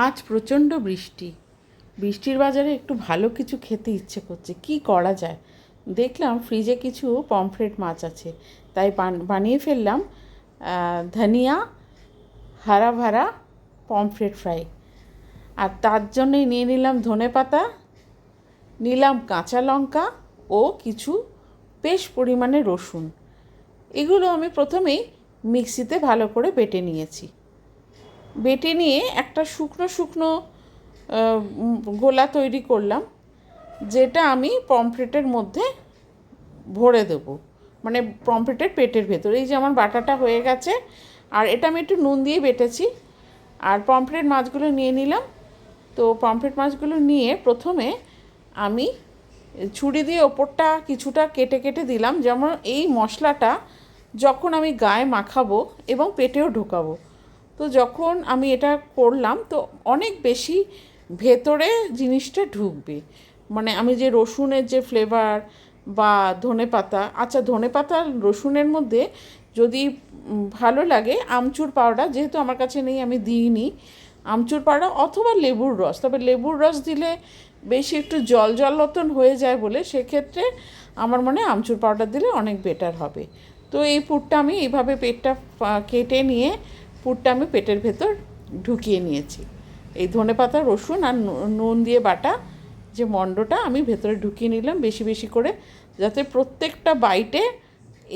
আজ প্রচণ্ড বৃষ্টি। বৃষ্টির বাজারে একটু ভালো কিছু খেতে ইচ্ছে করছে, কি করা যায়। দেখলাম ফ্রিজে কিছু পমফ্রেট মাছ আছে, তাই বানিয়ে ফেললাম ধনিয়া হারা ভারা পমফ্রেট ফ্রাই। আর তার জন্যই নিয়ে নিলাম ধনেপাতা, নিলাম কাঁচা লঙ্কা ও কিছু বেশ পরিমাণে রসুন। এগুলো আমি প্রথমেই মিক্সিতে ভালো করে বেটে নিয়েছি। বেটে নিয়ে একটা শুকনো শুকনো গোলা তৈরি করলাম, যেটা আমি পমফ্রেটের মধ্যে ভরে দেবো, মানে পমফ্রেটের পেটের ভেতরে। এই যে আমার বাটাটা হয়ে গেছে, আর এটা আমি একটু নুন দিয়ে বেটেছি। আর পমফ্রেট মাছগুলো নিয়ে নিলাম। তো পমফ্রেট মাছগুলো নিয়ে প্রথমে আমি ছুরি দিয়ে ওপরটা কিছুটা কেটে কেটে দিলাম, যেমন এই মশলাটা যখন আমি গায়ে মাখাবো এবং পেটেও ঢোকাবো। তো যখন আমি এটা করলাম, তো অনেক বেশি ভেতরে জিনিসটা ঢুকবে। মানে আমি যে রসুনের যে ফ্লেভার বা ধনেপাতা, আচ্ছা ধনেপাতা রসুনের মধ্যে যদি ভালো লাগে আমচুর পাউডার, যেহেতু আমার কাছে নেই আমি দিইনি আমচুর পাউডার, অথবা লেবুর রস। তবে লেবুর রস দিলে বেশি একটু জল জল মতন হয়ে যায় বলে, সেক্ষেত্রে আমার মনে হয় আমচুর পাউডার দিলে অনেক বেটার হবে। তো এই পুরটা আমি এইভাবে পেটটা কেটে নিয়ে পুরটা আমি পেটের ভেতর ঢুকিয়ে নিয়েছি। এই ধনেপাতা রসুন আর নুন দিয়ে বাটা যে মণ্ডটা আমি ভেতরে ঢুকিয়ে নিলাম বেশি বেশি করে, যাতে প্রত্যেকটা বাইটে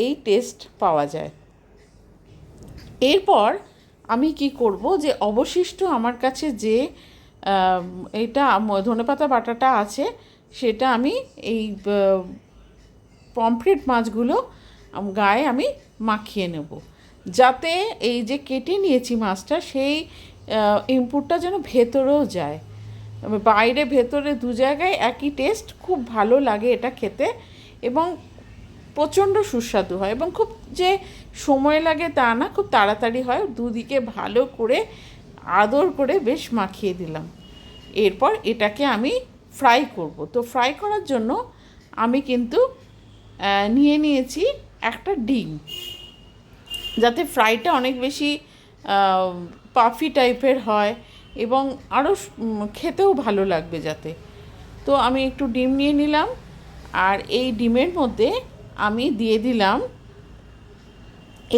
এই টেস্ট পাওয়া যায়। এরপর আমি কি করব, যে অবশিষ্ট আমার কাছে যে এইটা ধনেপাতা বাটাটা আছে, সেটা আমি এই পমফ্রেট মাছগুলো গায়ে আমি মাখিয়ে নেব, যাতে এই যে কেটে নিয়েছি মাছটা, সেই ইনপুটটা যেন ভেতরেও যায়। বাইরে ভেতরে দু জায়গায় একই টেস্ট, খুব ভালো লাগে এটা খেতে এবং প্রচণ্ড সুস্বাদু হয়। এবং খুব যে সময় লাগে তা না, খুব তাড়াতাড়ি হয়। দুদিকে ভালো করে আদর করে বেশ মাখিয়ে দিলাম। এরপর এটাকে আমি ফ্রাই করব। তো ফ্রাই করার জন্য আমি কিন্তু নিয়ে নিয়েছি একটা ডিম, যাতে ফ্রাইটা অনেক বেশি পাফি টাইপের হয় এবং আরও খেতেও ভালো লাগবে যাতে। তো আমি একটু ডিম নিয়ে নিলাম, আর এই ডিমের মধ্যে আমি দিয়ে দিলাম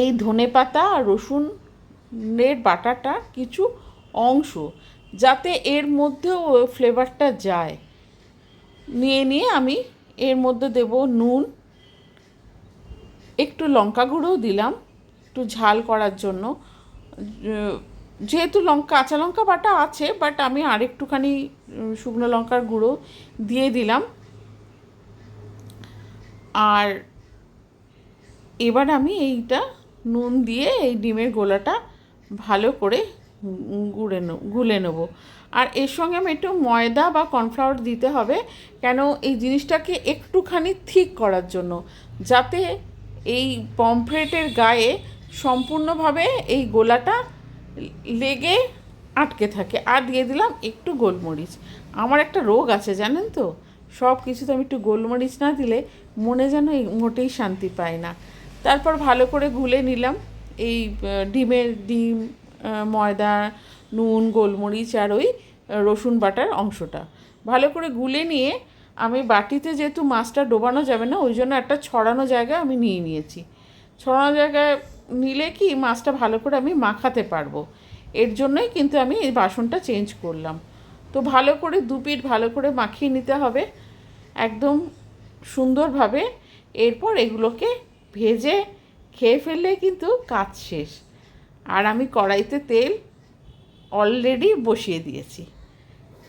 এই ধনেপাতা আর রসুনের বাটাটা কিছু অংশ, যাতে এর মধ্যেও ফ্লেভারটা যায়। নিয়ে আমি এর মধ্যে দেব নুন, একটু লঙ্কা গুঁড়োও দিলাম একটু ঝাল করার জন্য, যেহেতু কাঁচা লঙ্কা বাটা আছে, বাট আমি আরেকটুখানি শুকনো লঙ্কার গুঁড়ো দিয়ে দিলাম। আর এবার আমি এইটা নুন দিয়ে এই ডিমের গোলাটা ভালো করে গুলে নেব। আর এর সঙ্গে আমি একটু ময়দা বা কর্নফ্লাওয়ার দিতে হবে, কেন এই জিনিসটাকে একটুখানি থিক করার জন্য, যাতে এই পমফ্রেটের গায়ে সম্পূর্ণভাবে এই গোলাটা লেগে আটকে থাকে। আর দিয়ে দিলাম একটু গোলমরিচ। আমার একটা রোগ আছে জানেন তো, সব কিছুতে আমি একটু গোলমরিচ না দিলে মনে যেন মোটেই শান্তি পায় না। তারপর ভালো করে গুলে নিলাম এই ডিম, ময়দা, নুন, গোলমরিচ আর ওই রসুন বাটার অংশটা ভালো করে গুলে নিয়ে আমি বাটিতে, যেহেতু মাছটা ডোবানো যাবে না, ওই জন্য একটা ছড়ানো জায়গা আমি নিয়ে নিয়েছি। ছড়ানো জায়গায় নিলে কি মাছটা ভালো করে আমি মাখাতে পারবো, এর জন্যই কিন্তু আমি এই বাসনটা চেঞ্জ করলাম। তো ভালো করে দুপিঠ ভালো করে মাখিয়ে নিতে হবে একদম সুন্দরভাবে। এরপর এগুলোকে ভেজে খেয়ে ফেললে কিন্তু কাজ শেষ। আর আমি কড়াইতে তেল অলরেডি বসিয়ে দিয়েছি।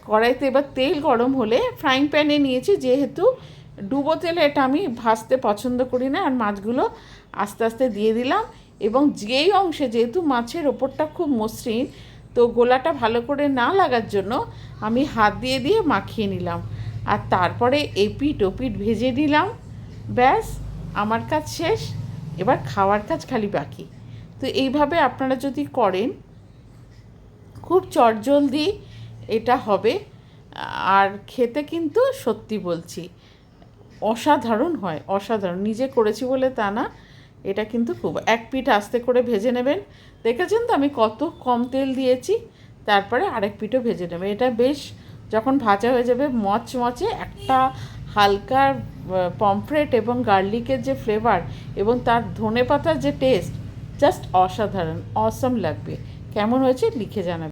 কড়াইতে এবার তেল গরম হলে ফ্রাইং প্যানে নিয়েছি, যেহেতু ডুবো তেলে এটা আমি ভাজতে পছন্দ করি না। আর মাছগুলো আস্তে আস্তে দিয়ে দিলাম, এবং যেই অংশে, যেহেতু মাছের ওপরটা খুব মসৃণ, তো গোলাটা ভালো করে না লাগার জন্য আমি হাত দিয়ে দিয়ে মাখিয়ে নিলাম। আর তারপরে এপিঠ ওপিঠ ভেজে নিলাম। ব্যাস, আমার কাজ শেষ। এবার খাওয়ার কাজ খালি বাকি। তো এইভাবে আপনারা যদি করেন, খুব চটজলদি এটা হবে। আর খেতে কিন্তু সত্যি বলছি অসাধারণ হয়, অসাধারণ। নিজে করেছি বলে তা না, এটা কিন্তু খুব এক পিঠ আস্তে করে ভেজে নেবেন। দেখেছেন তো আমি কত কম তেল দিয়েছি, তারপরে আরেক পিঠও ভেজে নেবে। এটা বেশ যখন ভাজা হয়ে যাবে মচমচে একটা হালকা পমফ্রেট এবং গার্লিকের যে ফ্লেভার এবং তার ধনেপাতার যে টেস্ট, জাস্ট অসাধারণ, অসম লাগবে। কেমন হয়েছে লিখে জানাবে।